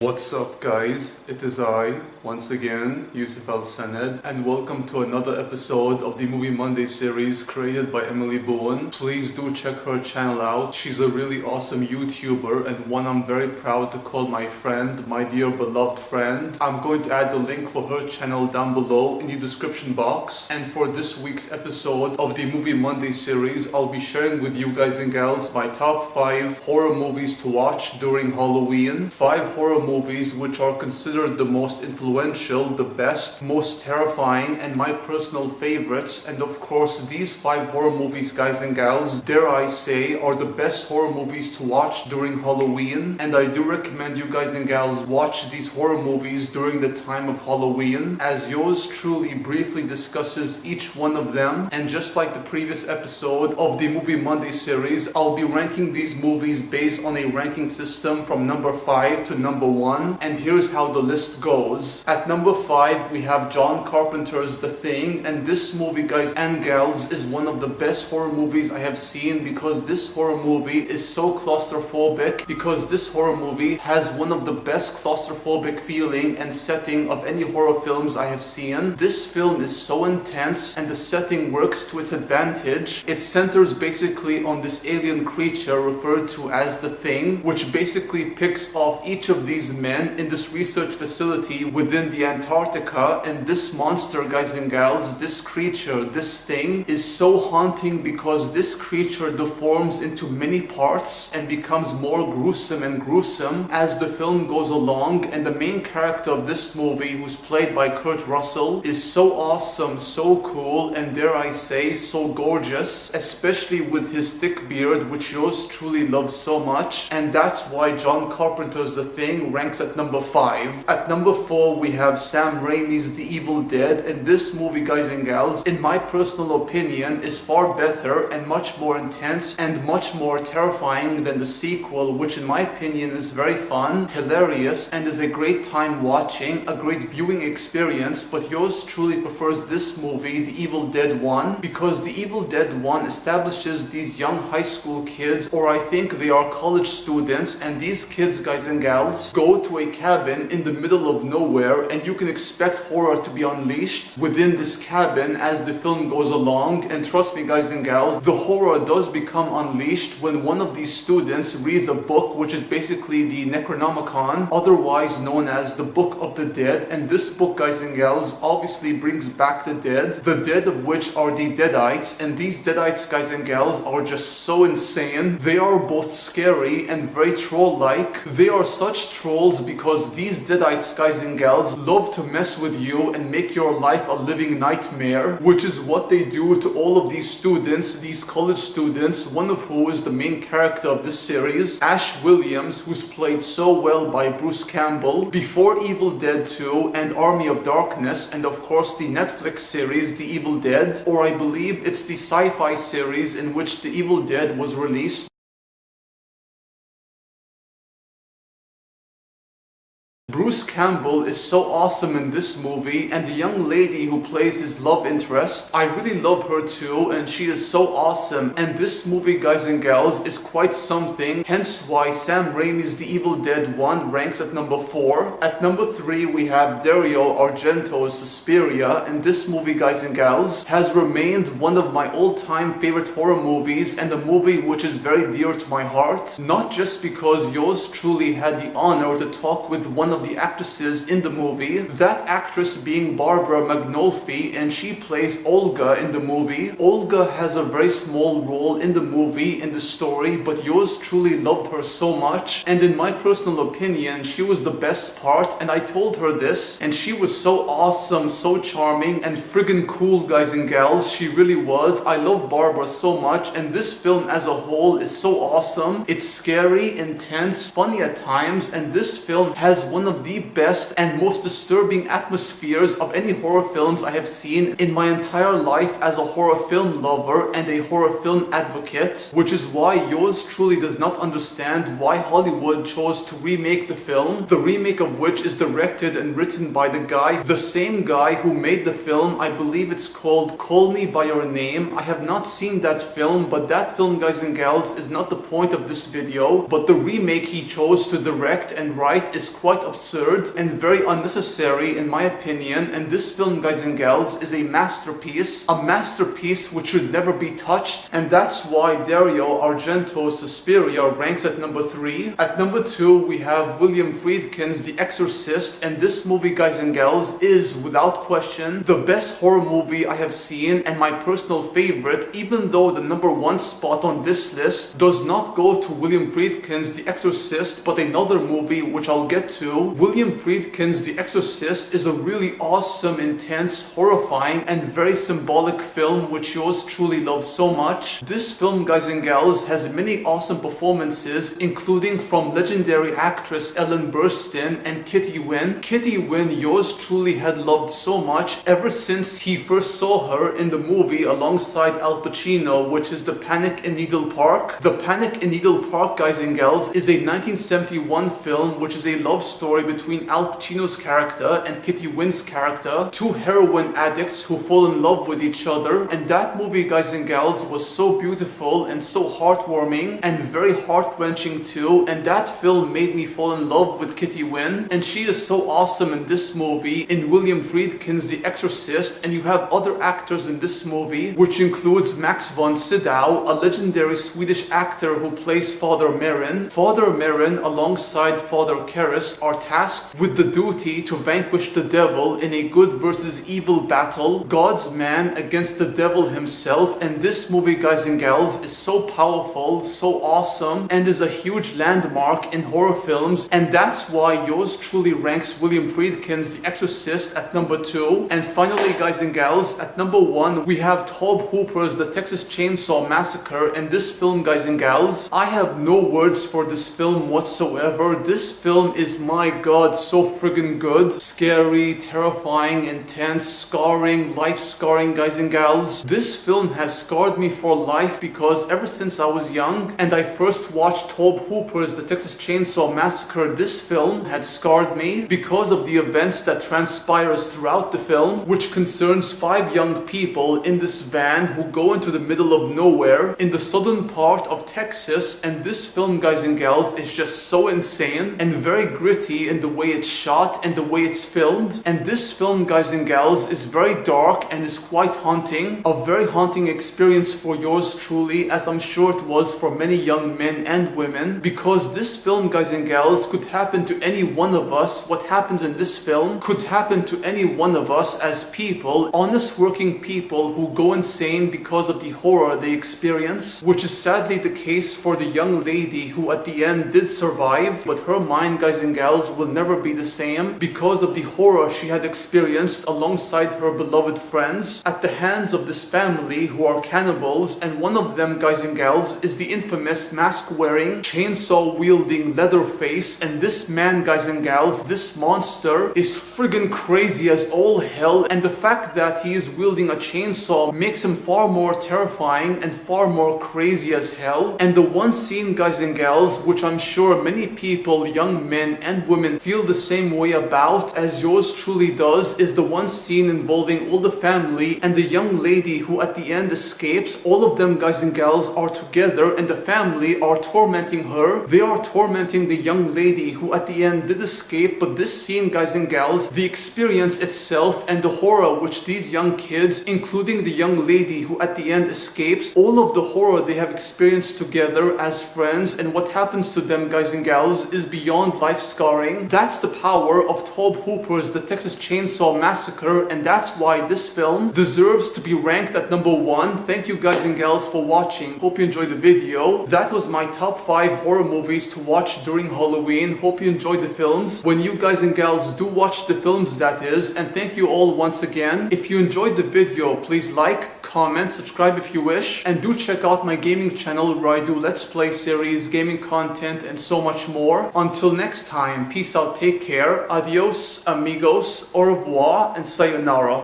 What's up guys, it is I, once again, Yusuf Al-Saned, and welcome to another episode of the Movie Monday series created by Emily Boone. Please do check her channel out. She's a really awesome YouTuber and one I'm very proud to call my friend, my dear beloved friend. I'm going to add the link for her channel down below in the description box. And for this week's episode of the Movie Monday series, I'll be sharing with you guys and gals my top 5 horror movies to watch during Halloween. 5 horror movies which are considered the most influential, the best, most terrifying, and my personal favorites. And of course, these 5 horror movies, guys and gals, dare I say, are the best horror movies to watch during Halloween. And I do recommend you guys and gals watch these horror movies during the time of Halloween, as yours truly briefly discusses each one of them. And just like the previous episode of the Movie Monday series, I'll be ranking these movies based on a ranking system from number 5 to number 1. And here's how the list goes. At number 5 we have John Carpenter's The Thing, and this movie, guys and gals, is one of the best horror movies I have seen, because this horror movie is so claustrophobic, because this horror movie has one of the best claustrophobic feeling and setting of any horror films I have seen. This film is so intense and the setting works to its advantage. It centers basically on this alien creature referred to as The Thing, which basically picks off each of these men in this research facility within the Antarctica. And this monster, guys and gals, this creature, this thing, is so haunting because this creature deforms into many parts and becomes more gruesome and gruesome as the film goes along. And the main character of this movie, who's played by Kurt Russell, is so awesome, so cool, and dare I say, so gorgeous, especially with his thick beard, which yours truly loves so much. And that's why John Carpenter's The Thing ranks at number 5. At number 4 we have Sam Raimi's The Evil Dead, and this movie, guys and gals, in my personal opinion, is far better and much more intense and much more terrifying than the sequel, which in my opinion is very fun, hilarious, and is a great time watching, a great viewing experience. But yours truly prefers this movie, The Evil Dead 1, because The Evil Dead 1 establishes these young high school kids, or I think they are college students, and these kids, guys and gals, go to a cabin in the middle of nowhere, and you can expect horror to be unleashed within this cabin as the film goes along. And trust me, guys and gals, the horror does become unleashed when one of these students reads a book which is basically the Necronomicon, otherwise known as the Book of the Dead. And this book, guys and gals, obviously brings back the dead of which are the Deadites. And these Deadites, guys and gals, are just so insane. They are both scary and very troll-like. They are such trolls because these Deadites, guys and gals, love to mess with you and make your life a living nightmare, which is what they do to all of these students, these college students, one of who is the main character of this series, Ash Williams, who's played so well by Bruce Campbell before Evil Dead 2 and Army of Darkness, and of course the Netflix series The Evil Dead, or I believe it's the sci-fi series in which The Evil Dead was released. Bruce Campbell is so awesome in this movie, and the young lady who plays his love interest, I really love her too, and she is so awesome. And this movie, guys and gals, is quite something, hence why Sam Raimi's The Evil Dead 1 ranks at number 4. At number 3 we have Dario Argento's Suspiria, and this movie, guys and gals, has remained one of my all-time favorite horror movies, and a movie which is very dear to my heart, not just because yours truly had the honor to talk with one of the actresses in the movie, that actress being Barbara Magnolfi, and she plays Olga in the movie. Olga has a very small role in the movie, in the story, but yours truly loved her so much, and in my personal opinion, she was the best part. And I told her this, and she was so awesome, so charming, and friggin' cool, guys and gals. She really was. I love Barbara so much, and this film as a whole is so awesome. It's scary, intense, funny at times, and this film has one of the best and most disturbing atmospheres of any horror films I have seen in my entire life as a horror film lover and a horror film advocate, which is why yours truly does not understand why Hollywood chose to remake the film, the remake of which is directed and written by the same guy who made the film. I believe it's called Call Me By Your Name. I have not seen that film, but that film, guys and gals, is not the point of this video, but the remake he chose to direct and write is quite absurd and very unnecessary in my opinion, and this film, guys and gals, is a masterpiece which should never be touched, and that's why Dario Argento's Suspiria ranks at number 3. At number 2, we have William Friedkin's The Exorcist, and this movie, guys and gals, is without question the best horror movie I have seen and my personal favorite, even though the number 1 spot on this list does not go to William Friedkin's The Exorcist, but another movie which I'll get to. William Friedkin's The Exorcist is a really awesome, intense, horrifying, and very symbolic film which yours truly loves so much. This film, guys and gals, has many awesome performances, including from legendary actress Ellen Burstyn and Kitty Wynn. Kitty Wynn, yours truly had loved so much ever since he first saw her in the movie alongside Al Pacino, which is The Panic in Needle Park. The Panic in Needle Park, guys and gals, is a 1971 film which is a love story between Al Pacino's character and Kitty Wynn's character, two heroin addicts who fall in love with each other. And that movie, guys and gals, was so beautiful and so heartwarming and very heart-wrenching too, and that film made me fall in love with Kitty Wynn, and she is so awesome in this movie, in William Friedkin's The Exorcist. And you have other actors in this movie, which includes Max von Sydow, a legendary Swedish actor who plays Father Merrin. Father Merrin, alongside Father Karras, are tasked with the duty to vanquish the devil in a good versus evil battle, God's man against the devil himself. And this movie, guys and gals, is so powerful, so awesome, and is a huge landmark in horror films, and that's why yours truly ranks William Friedkin's The Exorcist at number 2. And finally, guys and gals, at number 1, we have Tobe Hooper's The Texas Chainsaw Massacre. And this film, guys and gals, I have no words for this film whatsoever. This film is, my god, so friggin' good. Scary, terrifying, intense, scarring, life-scarring, guys and gals. This film has scarred me for life because ever since I was young and I first watched Tobe Hooper's The Texas Chainsaw Massacre, this film had scarred me because of the events that transpires throughout the film, which concerns 5 young people in this van who go into the middle of nowhere in the southern part of Texas. And this film, guys and gals, is just so insane and very gritty in the way it's shot and the way it's filmed. And this film, guys and gals, is very dark and is quite haunting, a very haunting experience for yours truly, as I'm sure it was for many young men and women, because this film, guys and gals, could happen to any one of us. What happens in this film could happen to any one of us as people, honest working people who go insane because of the horror they experience, which is sadly the case for the young lady who at the end did survive, but her mind, guys and gals, will never be the same because of the horror she had experienced alongside her beloved friends at the hands of this family who are cannibals. And one of them, guys and gals, is the infamous mask-wearing, chainsaw-wielding Leatherface. And this man, guys and gals, this monster is friggin' crazy as all hell, and the fact that he is wielding a chainsaw makes him far more terrifying and far more crazy as hell. And the one scene, guys and gals, which I'm sure many people, young men and women, feel the same way about as yours truly does, is the one scene involving all the family and the young lady who at the end escapes. All of them, guys and gals, are together and the family are tormenting her. They are tormenting the young lady who at the end did escape. But this scene, guys and gals, the experience itself and the horror which these young kids, including the young lady who at the end escapes, all of the horror they have experienced together as friends and what happens to them, guys and gals, is beyond life scarring. That's the power of Tobe Hooper's The Texas Chainsaw Massacre, and that's why this film deserves to be ranked at number 1. Thank you, guys and gals, for watching. Hope you enjoyed the video. That was my top 5 horror movies to watch during Halloween. Hope you enjoyed the films. When you guys and gals do watch the films, that is. And thank you all once again. If you enjoyed the video, please like, comment, subscribe if you wish, and do check out my gaming channel where I do Let's Play series, gaming content, and so much more. Until next time, peace out, take care, adios, amigos, au revoir, and sayonara.